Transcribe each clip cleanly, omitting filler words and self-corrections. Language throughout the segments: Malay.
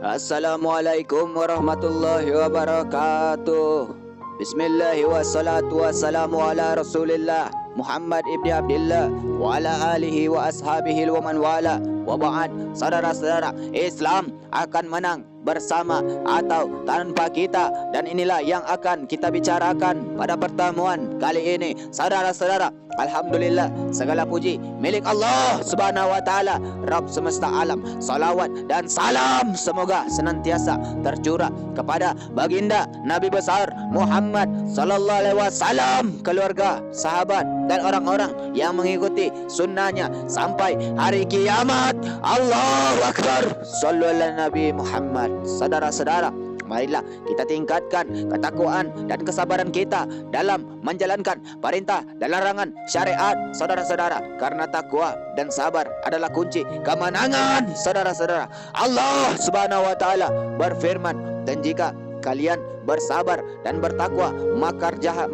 Assalamualaikum warahmatullahi wabarakatuh. Bismillah wassalatu wassalamu ala Rasulillah Muhammad ibni Abdullah wa ala alihi wa ashabihi wa man wala. Wa ba'd, saudara-saudara, Islam akan menang bersama atau tanpa kita, dan inilah yang akan kita bicarakan pada pertemuan kali ini. Saudara-saudara, alhamdulillah, segala puji milik Allah Subhanahu wa taala, Rabb semesta alam. Salawat dan salam semoga senantiasa tercurah kepada baginda Nabi besar Muhammad sallallahu alaihi wasallam, keluarga, sahabat, dan orang-orang yang mengikuti sunnahnya sampai hari kiamat. Allahu Akbar. Sallu ala Nabi Muhammad. Saudara-saudara, marilah kita tingkatkan ketakwaan dan kesabaran kita dalam menjalankan perintah dan larangan syariat, saudara-saudara, karena takwa dan sabar adalah kunci kemenangan. Saudara-saudara, Allah Subhanahu wa taala berfirman, dan jika kalian bersabar dan bertakwa, makar jahat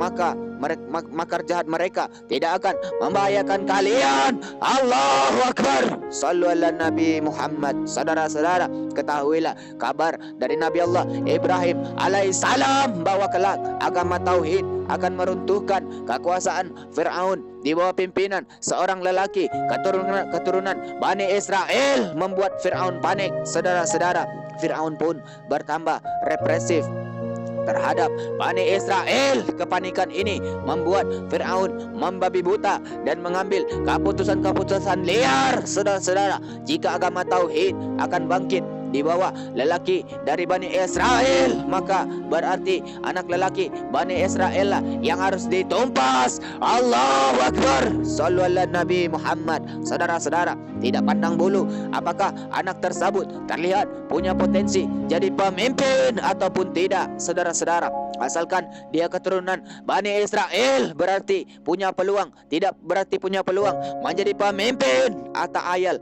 mereka tidak akan membahayakan kalian. Allahu Akbar. Sallu ala Nabi Muhammad. Saudara-saudara, ketahuilah kabar dari Nabi Allah Ibrahim alaihissalam bahwa kelak agama tauhid akan meruntuhkan kekuasaan Fir'aun di bawah pimpinan seorang lelaki keturunan Bani Israel, membuat Fir'aun panik. Saudara-saudara, Fir'aun pun bertambah represif terhadap Bani Israel. Kepanikan ini membuat Fir'aun membabi buta dan mengambil keputusan-keputusan liar. Saudara-saudara, jika agama tauhid akan bangkit di bawah lelaki dari Bani Israel, maka berarti anak lelaki Bani Israel lah yang harus ditumpas. Allahu Akbar. Sallu ala Nabi Muhammad. Saudara-saudara, tidak pandang bulu apakah anak tersebut terlihat punya potensi jadi pemimpin ataupun tidak. Saudara-saudara, asalkan dia keturunan Bani Israel berarti punya peluang, tidak berarti punya peluang menjadi pemimpin. Atau ayal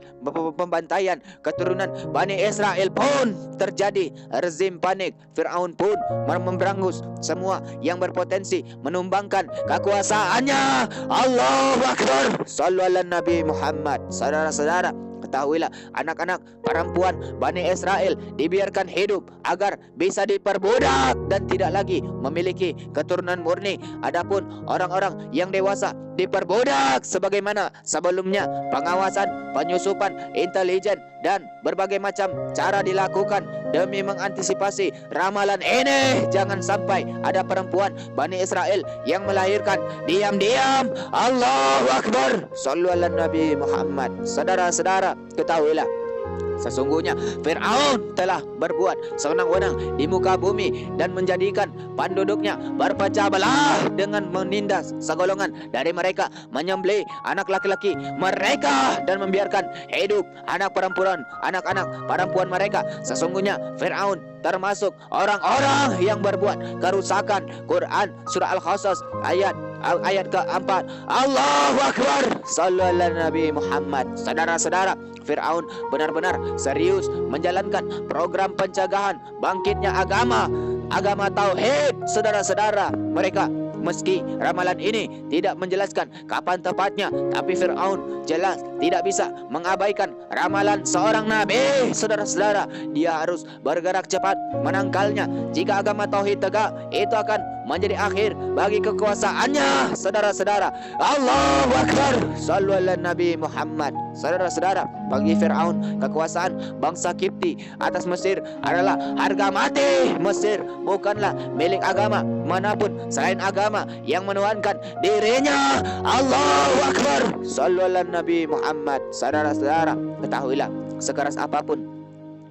pembantaian keturunan Bani Israel pun terjadi. Rezim panik, Fir'aun pun memberangus semua yang berpotensi menumbangkan kekuasaannya. Allahu Akbar. Sallu ala Nabi Muhammad. Saudara-saudara, ketahuilah anak-anak perempuan Bani Israel dibiarkan hidup agar bisa diperbudak dan tidak lagi memiliki keturunan murni. Adapun orang-orang yang dewasa diperbudak sebagaimana sebelumnya. Pengawasan, penyusupan, intelijen, dan berbagai macam cara dilakukan demi mengantisipasi ramalan ini. Jangan sampai ada perempuan Bani Israel yang melahirkan diam-diam. Allahu Akbar. Sallu ala Nabi Muhammad. Saudara-saudara, ketahuilah sesungguhnya Fir'aun telah berbuat sewenang-wenang di muka bumi dan menjadikan penduduknya berpecah belah dengan menindas segolongan dari mereka, menyembelih anak laki-laki mereka dan membiarkan hidup anak-anak perempuan mereka. Sesungguhnya Fir'aun termasuk orang-orang yang berbuat kerusakan. Quran surah Al-Qasas ayat keempat. Allahu Akbar. Sallu ala Nabi Muhammad. Saudara-saudara, Fir'aun benar-benar serius menjalankan program pencegahan bangkitnya agama tauhid. Saudara-saudara, mereka meski ramalan ini tidak menjelaskan kapan tepatnya, tapi Fir'aun jelas tidak bisa mengabaikan ramalan seorang nabi. Saudara-saudara, dia harus bergerak cepat menangkalnya. Jika agama tauhid tegak, itu akan menjadi akhir bagi kekuasaannya. Saudara-saudara, Allahu Akbar. Sallu ala Nabi Muhammad. Saudara-saudara, bagi Fir'aun kekuasaan bangsa Kipti atas Mesir adalah harga mati. Mesir bukanlah milik agama manapun selain agama yang menuhankan dirinya. Allahu Akbar. Sallu ala Nabi Muhammad. Saudara-saudara, ketahuilah sekeras apapun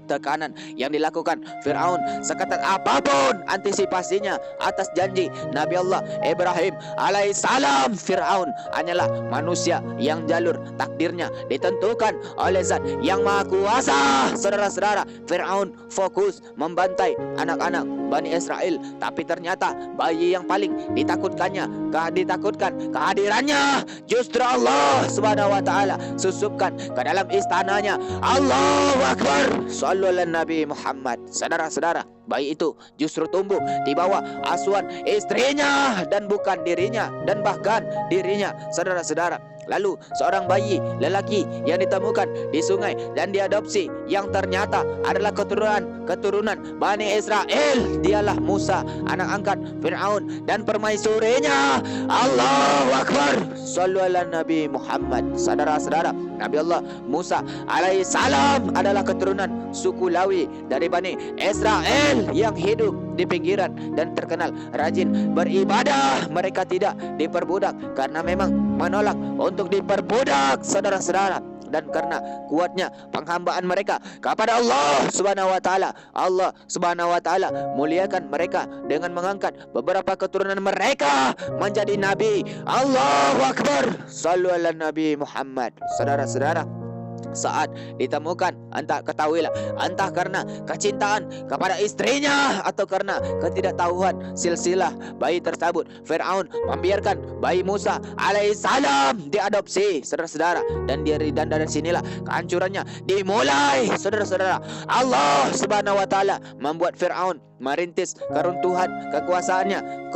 tekanan yang dilakukan Fir'aun, seketat apapun antisipasinya atas janji Nabi Allah Ibrahim alaihissalam, Fir'aun hanyalah manusia yang jalur takdirnya ditentukan oleh Zat yang Maha Kuasa. Saudara-saudara, Fir'aun fokus membantai anak-anak Bani Israel, tapi ternyata bayi yang paling ditakutkan kehadirannya justru Allah Subhanahu wa taala susupkan ke dalam istananya. Allahu Akbar. Sallu ala Nabi Muhammad. Saudara-saudara, bayi itu justru tumbuh di bawah asuhan istrinya dan bukan dirinya, dan bahkan dirinya, saudara-saudara. Lalu seorang bayi lelaki yang ditemukan di sungai dan diadopsi, yang ternyata adalah keturunan Bani Israel, dialah Musa, anak angkat Fir'aun dan permaisurinya. Allahu Akbar. Sallu ala Nabi Muhammad. Saudara-saudara, Nabi Allah Musa alaihi salam adalah keturunan suku Lawi dari Bani Israel yang hidup di pinggiran dan terkenal rajin beribadah. Mereka tidak diperbudak karena memang menolak untuk diperbudak, saudara-saudara. Dan karena kuatnya penghambaan mereka kepada Allah Subhanahu wa taala, Allah Subhanahu wa taala muliakan mereka dengan mengangkat beberapa keturunan mereka menjadi nabi. Allahu Akbar. Sallu ala Nabi Muhammad. Saudara-saudara, saat ditemukan, ketahuilah, entah karena kecintaan kepada istrinya atau karena ketidaktahuan silsilah bayi tersebut, Fir'aun membiarkan bayi Musa alaihissalam diadopsi, saudara-saudara. Dan dari sinilah kehancurannya dimulai, saudara-saudara. Allah Subhanahu wa taala membuat Fir'aun merintis keruntuhan kekuasaannya,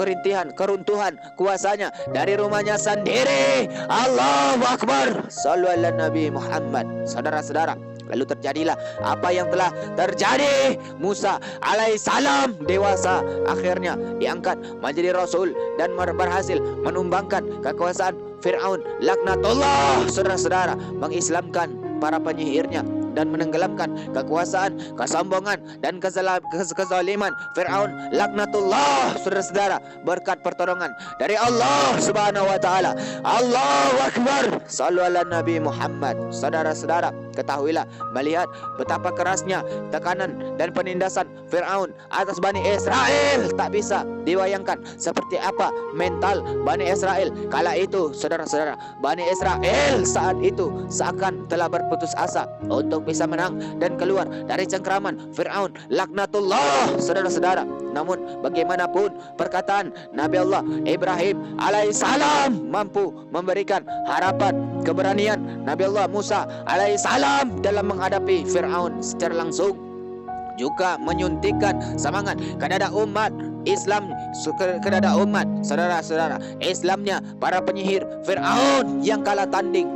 keruntuhan kuasanya dari rumahnya sendiri. Allahu Akbar. Sallu ala Nabi Muhammad. Saudara-saudara, lalu terjadilah apa yang telah terjadi. Musa alaihissalam dewasa, akhirnya diangkat menjadi rasul dan berhasil menumbangkan kekuasaan Fir'aun laknatullah, saudara-saudara, mengislamkan para penyihirnya dan menenggelamkan kekuasaan, kesombongan dan kezaliman Fir'aun laknatullah, saudara-saudara, berkat pertolongan dari Allah Subhanahu wa taala. Allahu Akbar. Sallu ala Nabi Muhammad. Saudara-saudara, ketahuilah, melihat betapa kerasnya tekanan dan penindasan Fir'aun atas Bani Israel, tak bisa dibayangkan seperti apa mental Bani Israel kala itu, saudara-saudara. Bani Israel saat itu seakan telah berputus asa untuk bisa menang dan keluar dari cengkraman Fir'aun laknatullah, saudara-saudara. Namun bagaimanapun perkataan Nabi Allah Ibrahim alaihissalam mampu memberikan harapan, keberanian Nabi Allah Musa alaihissalam dalam menghadapi Fir'aun secara langsung, juga menyuntikkan semangat kepada umat Islam, kepada umat, saudara-saudara, Islamnya para penyihir Fir'aun yang kalah tanding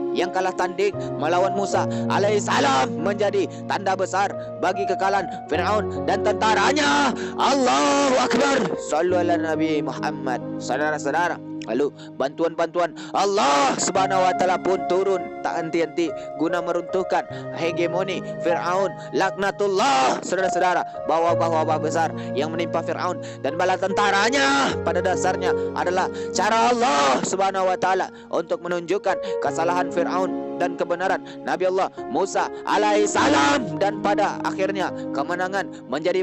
melawan Musa alaihissalam menjadi tanda besar bagi kekalahan Fir'aun dan tentaranya. Allahu Akbar. Sallu ala Nabi Muhammad. Saudara-saudara, lalu bantuan Allah Subhanahu wa taala pun turun tak henti-henti guna meruntuhkan hegemoni Fir'aun laknatullah, saudara-saudara. Bawah besar yang menimpa Fir'aun dan bala tentaranya pada dasarnya adalah cara Allah Subhanahu wa taala untuk menunjukkan kesalahan Fir'aun dan kebenaran Nabi Allah Musa alaihissalam, dan pada akhirnya kemenangan menjadi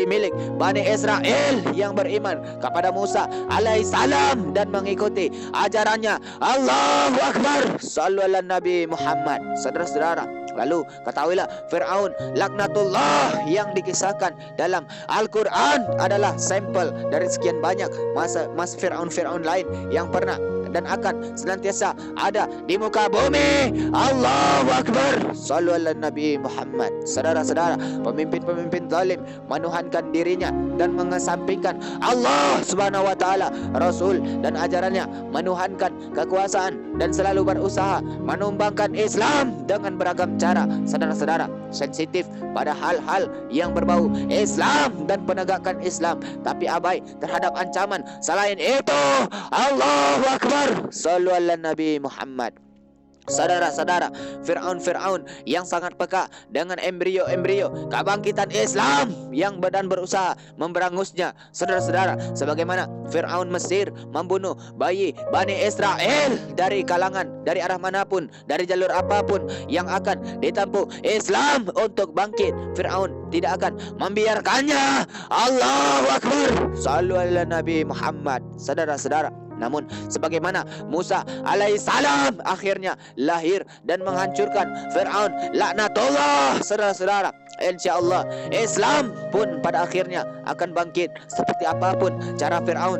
milik Bani Israel yang beriman kepada Musa alaihissalam dan mengikuti ajarannya. Allahu Akbar. Sallu ala Nabi Muhammad. Saudara-saudara, lalu ketahuilah, Fir'aun laknatullah yang dikisahkan dalam Al-Quran adalah sampel dari sekian banyak masa Fir'aun lain yang pernah dan akan senantiasa ada di muka bumi. Allahu Akbar. Sallu ala Nabi Muhammad. Saudara-saudara, pemimpin zalim menuhankan dirinya dan mengesampingkan Allah Subhanahu wa taala, Rasul dan ajarannya, menuhankan kekuasaan dan selalu berusaha menumbangkan Islam dengan beragam cara. Saudara-saudara, sensitif pada hal-hal yang berbau Islam dan penegakan Islam, tapi abai terhadap ancaman selain itu. Allahu Akbar. Sallu ala Nabi Muhammad. Saudara-saudara, Fir'aun yang sangat peka dengan embrio kebangkitan Islam yang berusaha memberangusnya, saudara-saudara, sebagaimana Fir'aun Mesir membunuh bayi Bani Israel dari arah manapun, dari jalur apapun yang akan ditempuh Islam untuk bangkit, Fir'aun tidak akan membiarkannya. Allahu Akbar. Sallu ala Nabi Muhammad. Saudara-saudara, namun sebagaimana Musa alaihissalam akhirnya lahir dan menghancurkan Fir'aun laknatullah, saudara-saudara, insyaallah Islam pun pada akhirnya akan bangkit. Seperti apapun cara Fir'aun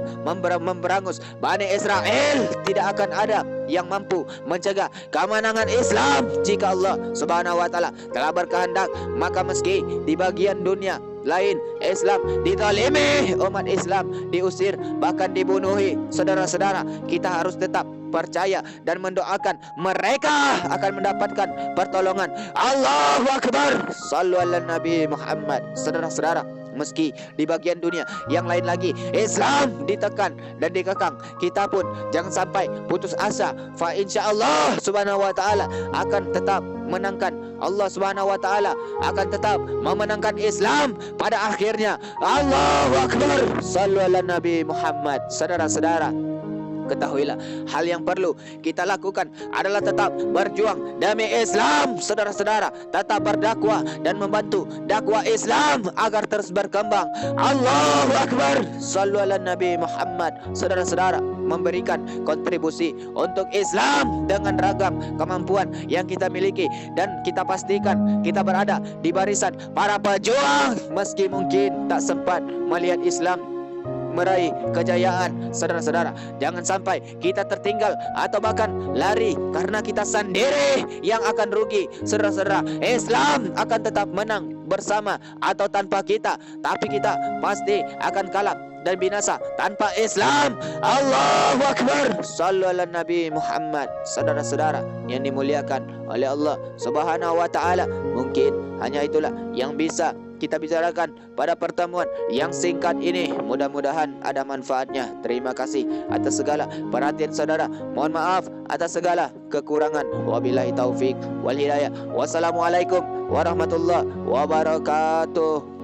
memberangus Bani Israel, tidak akan ada yang mampu mencegah kemenangan Islam jika Allah Subhanahu wa taala telah berkehendak. Maka meski di bagian dunia lain. Islam dizalimi, umat Islam diusir, bahkan dibunuhi. Saudara-saudara, kita harus tetap percaya dan mendoakan mereka akan mendapatkan pertolongan. Allahu Akbar. Sallu ala Nabi Muhammad. Saudara-saudara, meski di bagian dunia yang lain lagi Islam ditekan dan dikekang, kita pun jangan sampai putus asa. Fa insyaallah subhanahu wa ta'ala akan tetap menangkan. Allah subhanahu wa ta'ala akan tetap memenangkan Islam pada akhirnya. Allahu Akbar. Sallu ala Nabi Muhammad. Saudara-saudara, ketahuilah, hal yang perlu kita lakukan adalah tetap berjuang demi Islam. Saudara-saudara, tetap berdakwah dan membantu dakwah Islam agar terus berkembang. Allahu Akbar. Sallu ala Nabi Muhammad. Saudara-saudara, memberikan kontribusi untuk Islam dengan ragam kemampuan yang kita miliki, dan kita pastikan kita berada di barisan para pejuang meski mungkin tak sempat melihat Islam meraih kejayaan. Saudara-saudara, jangan sampai kita tertinggal atau bahkan lari karena kita sendiri yang akan rugi. Saudara-saudara, Islam akan tetap menang bersama atau tanpa kita, tapi kita pasti akan kalah dan binasa tanpa Islam. Allahu Akbar. Sallu ala Nabi Muhammad. Saudara-saudara yang dimuliakan oleh Allah Subhanahu wa ta'ala, mungkin hanya itulah yang bisa kita bicarakan pada pertemuan yang singkat ini. Mudah-mudahan ada manfaatnya. Terima kasih atas segala perhatian saudara. Mohon maaf atas segala kekurangan. Wabillahi taufik wal hidayah. Wassalamualaikum warahmatullahi wabarakatuh.